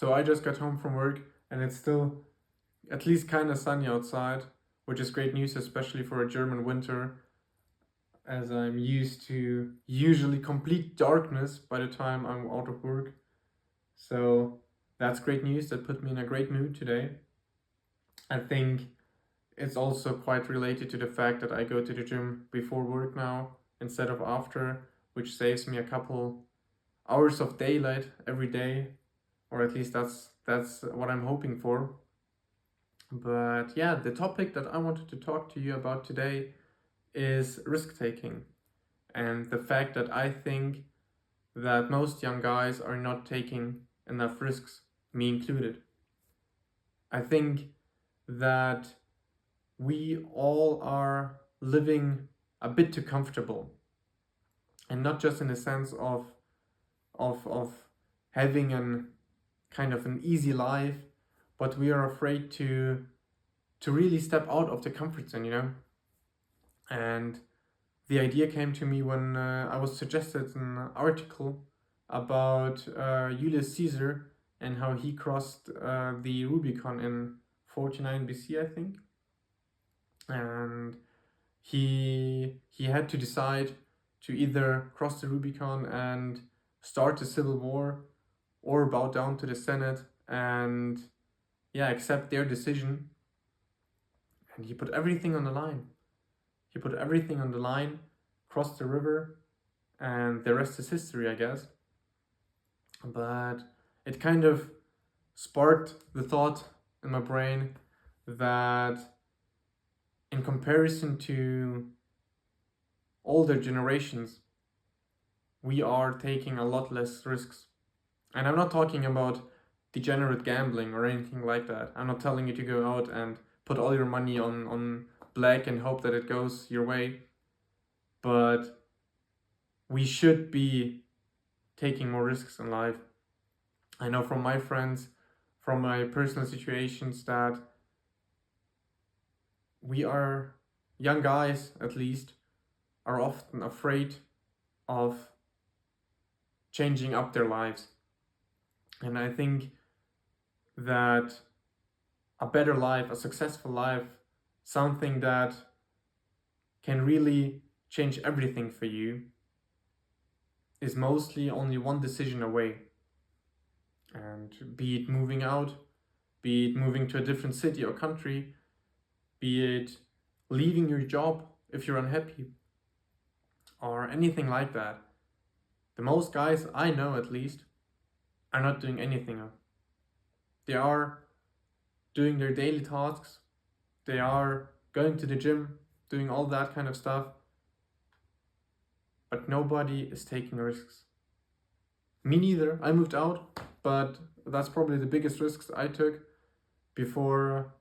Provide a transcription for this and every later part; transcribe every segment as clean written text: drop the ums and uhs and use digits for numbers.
So I just got home from work and it's still at least kind of sunny outside, which is great news, especially for a German winter, as I'm used to usually complete darkness by the time I'm out of work. So that's great news. That put me in a great mood today. I think it's also quite related to the fact that I go to the gym before work now instead of after, which saves me a couple hours of daylight every day, or at least that's what I'm hoping for. But yeah, the topic that I wanted to talk to you about today is risk taking and the fact that I think that most young guys are not taking enough risks, me included. I think that we all are living a bit too comfortable, and not just in the sense of having an kind of an easy life, but we are afraid to really step out of the comfort zone, you know. And the idea came to me when I was suggested an article about Julius Caesar and how he crossed the Rubicon in 49 BC, I think. And he had to decide to either cross the Rubicon and start a civil war or bow down to the Senate and yeah, accept their decision. And he put everything on the line. He put everything on the line, crossed the river, and the rest is history, I guess. But it kind of sparked the thought in my brain that in comparison to older generations, we are taking a lot less risks. And I'm not talking about degenerate gambling or anything like that. I'm not telling you to go out and put all your money on black and hope that it goes your way. But we should be taking more risks in life. I know from my friends, from my personal situations, that we are, young guys at least, are often afraid of changing up their lives. And I think that a better life, a successful life, something that can really change everything for you, is mostly only one decision away. And be it moving out, be it moving to a different city or country, be it leaving your job if you're unhappy, or anything like that. The most guys I know, at least, are not doing anything. They are doing their daily tasks, they are going to the gym, doing all that kind of stuff, but nobody is taking risks. Me neither. I moved out, but that's probably the biggest risks I took before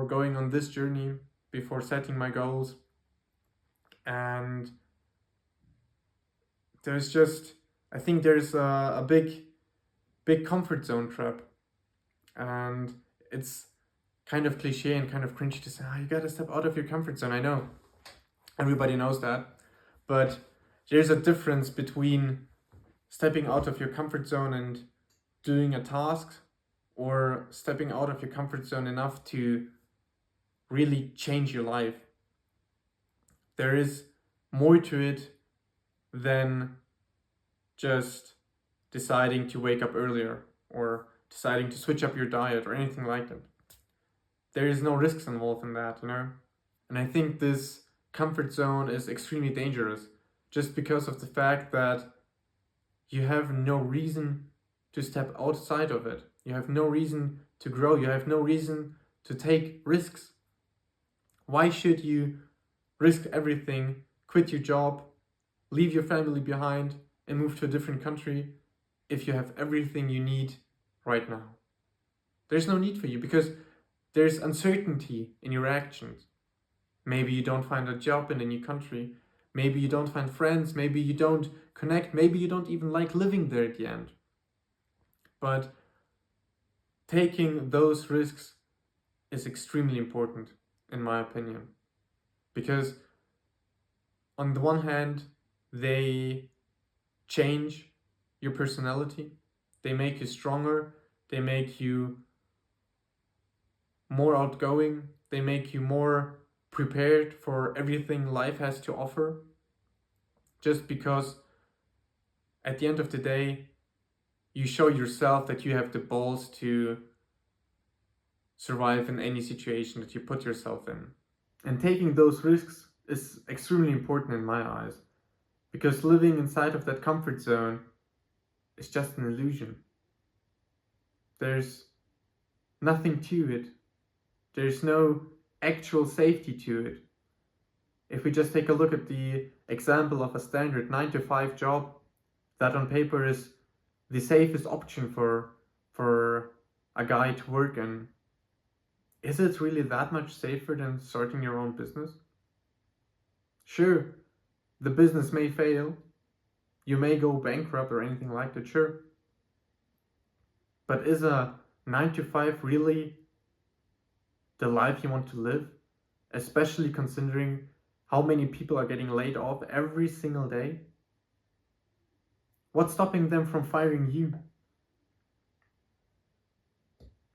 going on this journey, before setting my goals. And there's just, I think there's a big comfort zone trap. And it's kind of cliche and kind of cringy to say, oh, you gotta step out of your comfort zone. I know. Everybody knows that. But there's a difference between stepping out of your comfort zone and doing a task, or stepping out of your comfort zone enough to really change your life. There is more to it than just deciding to wake up earlier or deciding to switch up your diet or anything like that. There is no risks involved in that, you know? And I think this comfort zone is extremely dangerous just because of the fact that you have no reason to step outside of it. You have no reason to grow. You have no reason to take risks. Why should you risk everything, quit your job, leave your family behind, and move to a different country if you have everything you need right now? There's no need for you because there's uncertainty in your actions. Maybe you don't find a job in a new country. Maybe you don't find friends. Maybe you don't connect. Maybe you don't even like living there at the end. But taking those risks is extremely important, in my opinion. Because on the one hand, they change your personality. They make you stronger. they make you more outgoing, they make you more prepared for everything life has to offer, just because at the end of the day, you show yourself that you have the balls to survive in any situation that you put yourself in. And taking those risks is extremely important in my eyes, because living inside of that comfort zone is just an illusion. There's nothing to it. There's no actual safety to it. If we just take a look at the example of a standard 9 to 5 job, that on paper is the safest option for a guy to work in, is it really that much safer than starting your own business? Sure, the business may fail, you may go bankrupt or anything like that, sure. But is a 9 to 5 really the life you want to live? Especially considering how many people are getting laid off every single day? What's stopping them from firing you?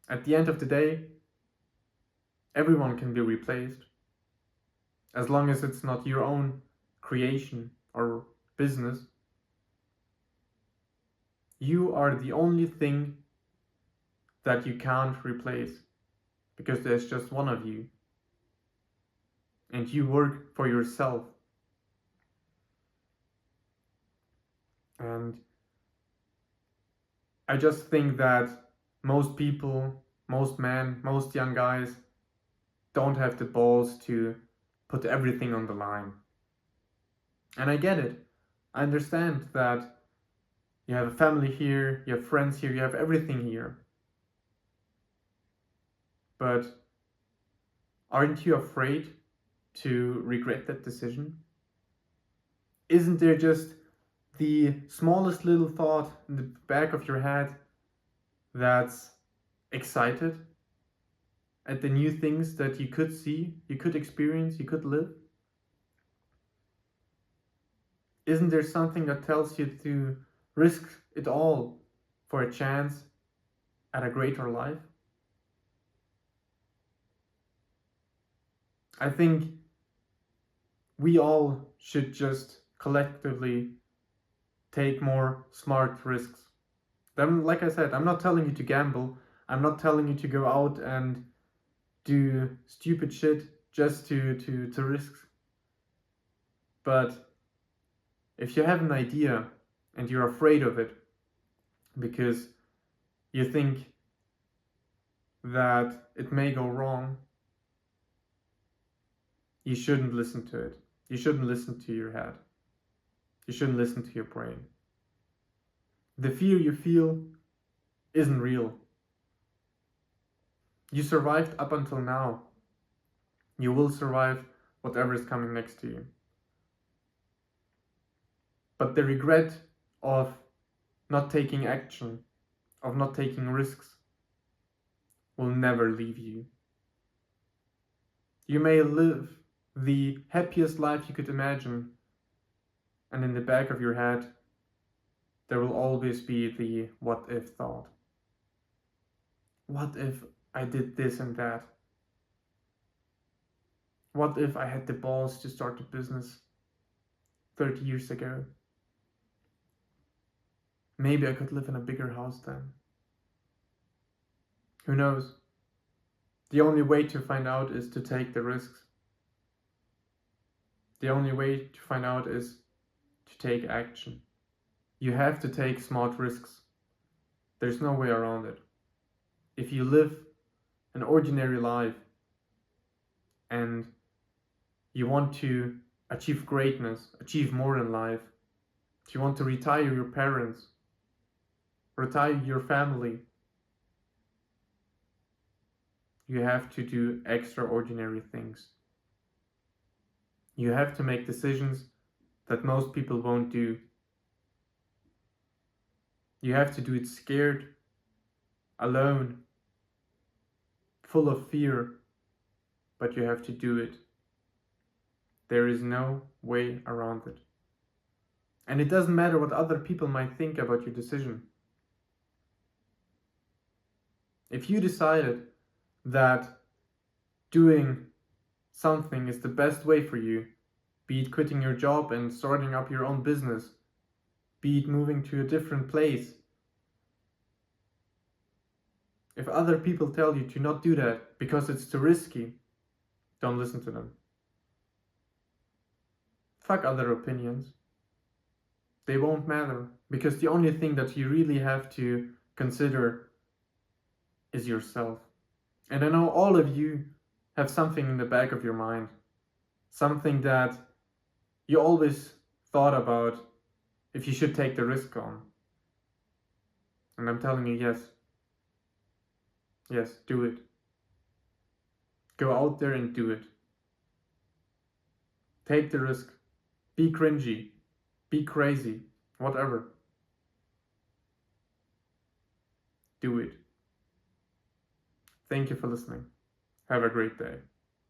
At the end of the day, everyone can be replaced, as long as it's not your own creation or business. You are the only thing that you can't replace, because there's just one of you, and you work for yourself. And I just think that most people, most men, most young guys don't have the balls to put everything on the line. And I get it. I understand that you have a family here, you have friends here, you have everything here. But aren't you afraid to regret that decision? Isn't there just the smallest little thought in the back of your head that's excited at the new things that you could see, you could experience, you could live? Isn't there something that tells you to risk it all for a chance at a greater life? I think we all should just collectively take more smart risks. Then, like I said, I'm not telling you to gamble. I'm not telling you to go out and do stupid shit just to risk. But if you have an idea and you're afraid of it because you think that it may go wrong, you shouldn't listen to it. You shouldn't listen to your head. You shouldn't listen to your brain. The fear you feel isn't real. You survived up until now. You will survive whatever is coming next to you. But the regret of not taking action, of not taking risks, will never leave you. You may live the happiest life you could imagine, and in the back of your head, there will always be the what if thought. What if I did this and that? What if I had the balls to start a business 30 years ago? Maybe I could live in a bigger house then. Who knows? The only way to find out is to take the risks. The only way to find out is to take action. You have to take smart risks. There's no way around it. If you live an ordinary life and you want to achieve greatness, achieve more in life, if you want to retire your parents, retire your family, you have to do extraordinary things. You have to make decisions that most people won't do. You have to do it scared, alone, full of fear, but you have to do it. There is no way around it. And it doesn't matter what other people might think about your decision. If you decided that doing something is the best way for you, be it quitting your job and starting up your own business, be it moving to a different place, if other people tell you to not do that because it's too risky, don't listen to them. Fuck other opinions. They won't matter, because the only thing that you really have to consider is yourself. And I know all of you have something in the back of your mind, something that you always thought about if you should take the risk on. And I'm telling you, yes. Yes, do it. Go out there and do it. Take the risk. Be cringy. Be crazy. Whatever. Do it. Thank you for listening. Have a great day.